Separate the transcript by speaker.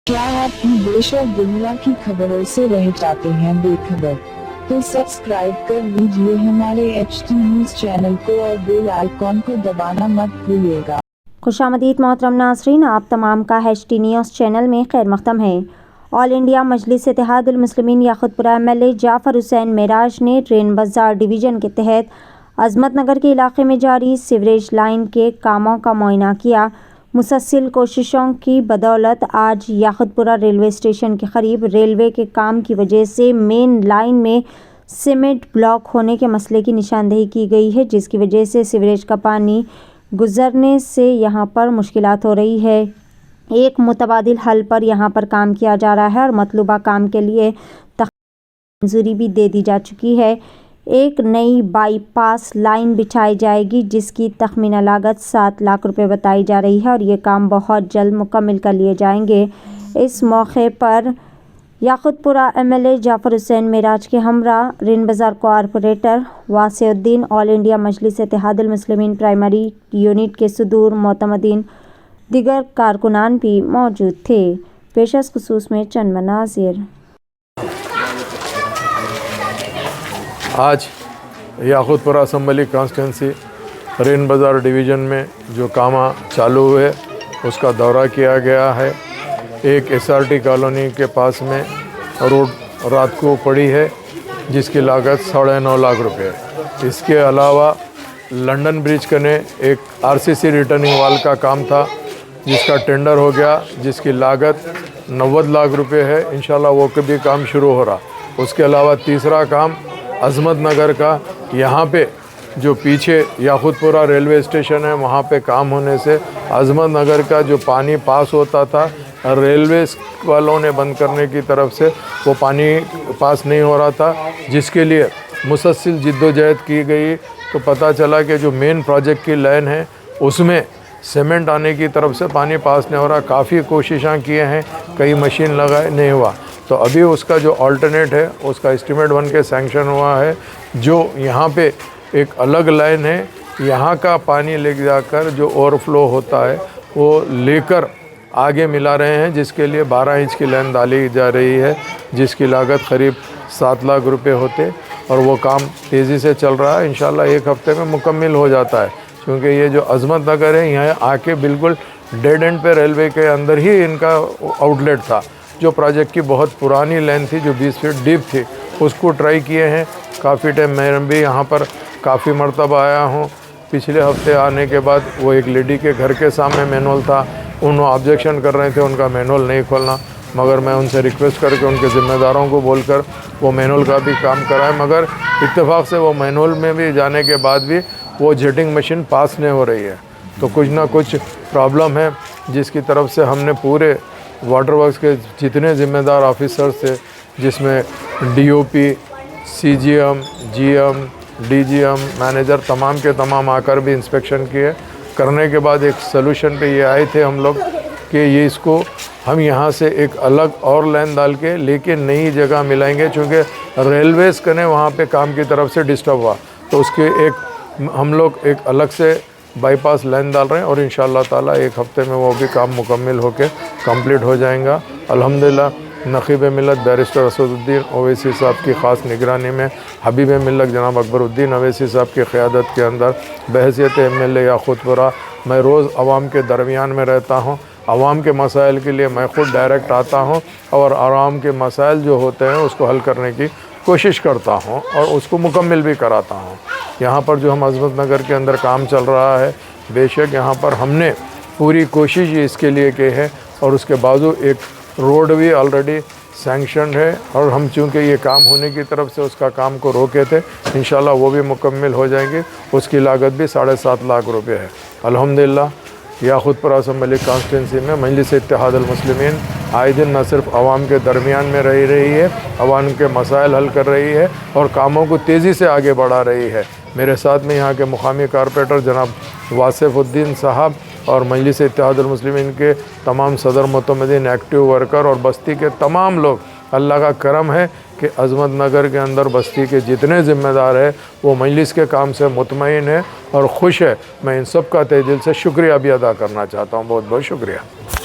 Speaker 1: क्या आप भी देश और दुनिया की खबरों से रह जाते हैं बेखबर? तो सब्सक्राइब कर लीजिए हमारे HT न्यूज़ चैनल को और बेल आइकॉन को दबाना मत भूलिएगा।
Speaker 2: खुशामदीद मोहतरम नाज़रीन, आप तमाम का HT न्यूज़ चैनल में खैर मक़दम है। ऑल इंडिया मजलिस इत्तेहादुल मुस्लिमीन याकुतपुरा MLA जाफ़र हुसैन मेराज ने रेन बाज़ार डिवीज़न के तहत अज़मत नगर के इलाके में जारी सीवरेज लाइन के कामों का मुआयना किया। मुसलसल कोशिशों की बदौलत आज याकुतपुरा रेलवे स्टेशन के करीब रेलवे के काम की वजह से मेन लाइन में सीमेंट ब्लॉक होने के मसले की निशानदेही की गई है, जिसकी वजह से सीवरेज का पानी गुजरने से यहाँ पर मुश्किलात हो रही है। एक मुतबादिल हल पर यहाँ पर काम किया जा रहा है और मतलूबा काम के लिए मंजूरी भी दे दी जा चुकी है। एक नई बाईपास लाइन बिछाई जाएगी, जिसकी तखमीना लागत 7 लाख रुपए बताई जा रही है और ये काम बहुत जल्द मुकम्मल कर लिए जाएंगे। इस मौके पर याकुतपुरा MLA जाफ़र हुसैन मेराज के हमरा रेन बाज़ार कॉरपोरेटर वासिउद्दीन, ऑल इंडिया मजलिस इत्तेहादुल मुस्लिमीन प्राइमरी यूनिट के सदूर मोतमदीन दिगर कारकुनान भी मौजूद थे। पेशस खुसूस में चंद मनाज़िर।
Speaker 3: आज याकुतपुरा असम्बली कॉन्स्टिट्यूंसी रेन बाज़ार डिवीज़न में जो काम चालू हुए उसका दौरा किया गया है। एक SRT कॉलोनी के पास में रोड रात को पड़ी है, जिसकी लागत 9.5 लाख रुपए है। इसके अलावा लंदन ब्रिज कने एक RCC रिटर्निंग वाल का काम था, जिसका टेंडर हो गया, जिसकी लागत 90 लाख रुपए है। इंशाल्लाह वो कभी काम शुरू हो रहा। उसके अलावा तीसरा काम अज़मत नगर का, यहाँ पे जो पीछे याकुतपुरा रेलवे स्टेशन है वहाँ पे काम होने से अज़मत नगर का जो पानी पास होता था, रेलवे वालों ने बंद करने की तरफ से वो पानी पास नहीं हो रहा था, जिसके लिए मुसलसल जिद्दोजहद की गई। तो पता चला कि जो मेन प्रोजेक्ट की लाइन है उसमें सीमेंट आने की तरफ से पानी पास नहीं हो रहा। काफ़ी कोशिशें किए हैं, कई मशीन लगाए, नहीं हुआ। तो अभी उसका जो अल्टरनेट है उसका एस्टीमेट बन के सैंक्शन हुआ है। जो यहाँ पे एक अलग लाइन है, यहाँ का पानी ले जाकर जो ओवरफ्लो होता है वो लेकर आगे मिला रहे हैं, जिसके लिए 12 इंच की लाइन डाली जा रही है, जिसकी लागत करीब 7 लाख रुपए होते और वो काम तेज़ी से चल रहा है। इंशाल्लाह एक हफ़्ते में मुकम्मल हो जाता है, क्योंकि ये जो अज़मत नगर है यहाँ आके बिल्कुल डेड एंड पे रेलवे के अंदर ही इनका आउटलेट था। जो प्रोजेक्ट की बहुत पुरानी लाइन थी जो 20 फीट डीप थी, उसको ट्राई किए हैं काफ़ी टाइम। मैं भी यहाँ पर काफ़ी मरतबा आया हूँ। पिछले हफ्ते आने के बाद वो एक लेडी के घर के सामने मैनुअल था, उन्होंने ऑब्जेक्शन कर रहे थे उनका मैनुअल नहीं खोलना, मगर मैं उनसे रिक्वेस्ट करके उनके ज़िम्मेदारों को बोलकर वो मैनुअल का भी काम कराए। मगर इत्तेफाक से वो मैनुअल में भी जाने के बाद भी वो जेटिंग मशीन पास नहीं हो रही है। तो कुछ ना कुछ प्रॉब्लम है, जिसकी तरफ से हमने पूरे वाटर वर्क्स के जितने ज़िम्मेदार ऑफिसर्स थे, जिसमें DOP, CGM, GM, DGM, manager तमाम के तमाम आकर भी इंस्पेक्शन किए। करने के बाद एक सलूशन पे ये आए थे हम लोग कि ये इसको हम यहाँ से एक अलग और लाइन डाल के लेकिन नई जगह मिलाएंगे, चूँकि रेलवेज़ कने वहाँ पे काम की तरफ से डिस्टर्ब हुआ, तो उसके एक हम लोग एक अलग से बाईपास लाइन डाल रहे हैं और इंशाअल्लाह ताला एक हफ़्ते में वो भी काम मुकम्मल होके कंप्लीट हो जाएगा। अल्हम्दुलिल्लाह नक़ीब मिल्लत बैरिस्टर असदुद्दीन ओवैसी साहब की ख़ास निगरानी में हबीब मिल्लत जनाब अकबरुद्दीन ओवैसी साहब की क़यादत के अंदर बहैसियत MLA याकुतपुरा मैं रोज़ आवाम के दरमियान में रहता हूँ। आवाम के मसाइल के लिए मैं ख़ुद डायरेक्ट आता हूँ और आवाम के मसाइल जो होते हैं उसको हल करने की कोशिश करता हूँ और उसको मुकम्मल भी कराता हूँ। यहाँ पर जो हम अज़मत नगर के अंदर काम चल रहा है, बेशक यहाँ पर हमने पूरी कोशिश इसके लिए की है और उसके बाजू एक रोड भी ऑलरेडी सैंक्शन है और हम चूँकि ये काम होने की तरफ से उसका काम को रोके थे, इंशाल्लाह वो भी मुकम्मल हो जाएंगे। उसकी लागत भी 7.5 लाख रुपये है। अल्हम्दुलिल्लाह याकुतपुरा असम्बली कॉन्स्टिट्यूंसी में मजलिस इत्तेहादुल मुस्लिमीन आए दिन न सिर्फ आवाम के दरमियान में रह रही है, आवाम के मसाइल हल कर रही है और कामों को तेज़ी से आगे बढ़ा रही है। मेरे साथ में यहाँ के मुकामी कारपोरेटर जनाब वासिउद्दीन साहब और मजलिस इत्तेहादुल मुस्लिमीन के तमाम सदर मुतमदीन, एक्टिव वर्कर और बस्ती के तमाम लोग। अल्लाह का करम है कि अज़मत नगर के अंदर बस्ती के जितने ज़िम्मेदार हैं वो मजलिस के काम से मुतमईन है और ख़ुश है। मैं इन सब का तहे दिल से शुक्रिया भी अदा करना चाहता हूँ। बहुत बहुत शुक्रिया।